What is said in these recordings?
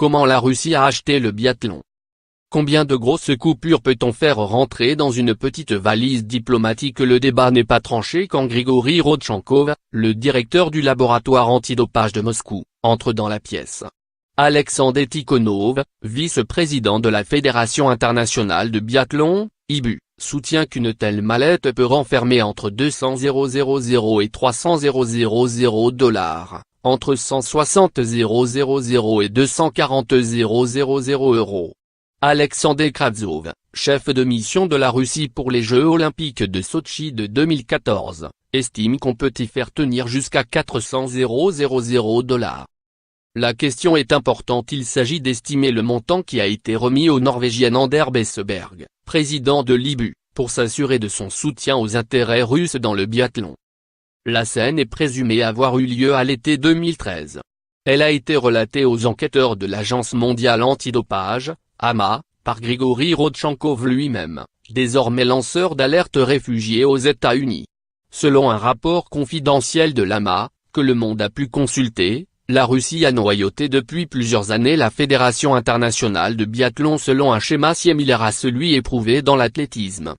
Comment la Russie a acheté le biathlon? Combien de grosses coupures peut-on faire rentrer dans une petite valise diplomatique? Le débat n'est pas tranché quand Grigori Rodchenkov, le directeur du laboratoire antidopage de Moscou, entre dans la pièce. Alexander Tikhonov, vice-président de la Fédération internationale de biathlon, IBU, soutient qu'une telle mallette peut renfermer entre 200 000 et 300 000 $, entre 160 000 et 240 000 €. Alexander Kravtsov, chef de mission de la Russie pour les Jeux olympiques de Sotchi de 2014, estime qu'on peut y faire tenir jusqu'à 400 000 $. La question est importante, il s'agit d'estimer le montant qui a été remis au Norvégien Anders Besseberg, président de l'IBU, pour s'assurer de son soutien aux intérêts russes dans le biathlon. La scène est présumée avoir eu lieu à l'été 2013. Elle a été relatée aux enquêteurs de l'Agence mondiale antidopage, AMA, par Grigori Rodchenkov lui-même, désormais lanceur d'alerte réfugié aux États-Unis. Selon un rapport confidentiel de l'AMA, que Le Monde a pu consulter, la Russie a noyauté depuis plusieurs années la Fédération internationale de biathlon selon un schéma similaire à celui éprouvé dans l'athlétisme.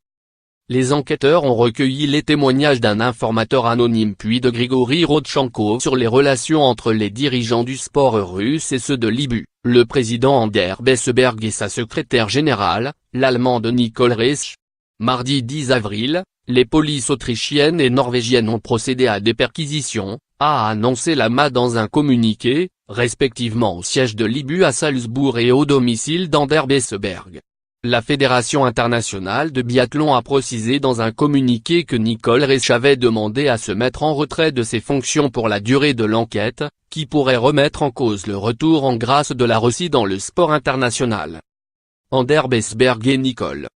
Les enquêteurs ont recueilli les témoignages d'un informateur anonyme puis de Grigori Rodchenkov sur les relations entre les dirigeants du sport russe et ceux de l'IBU, le président Anders Besseberg et sa secrétaire générale, l'Allemande Nicole Reisch. Mardi 10 avril, les polices autrichiennes et norvégiennes ont procédé à des perquisitions, a annoncé l'AMA dans un communiqué, respectivement au siège de l'IBU à Salzbourg et au domicile d'Ander Besseberg. La Fédération internationale de biathlon a précisé dans un communiqué que Nicole Reisch avait demandé à se mettre en retrait de ses fonctions pour la durée de l'enquête, qui pourrait remettre en cause le retour en grâce de la Russie dans le sport international. Anders Besseberg et Nicole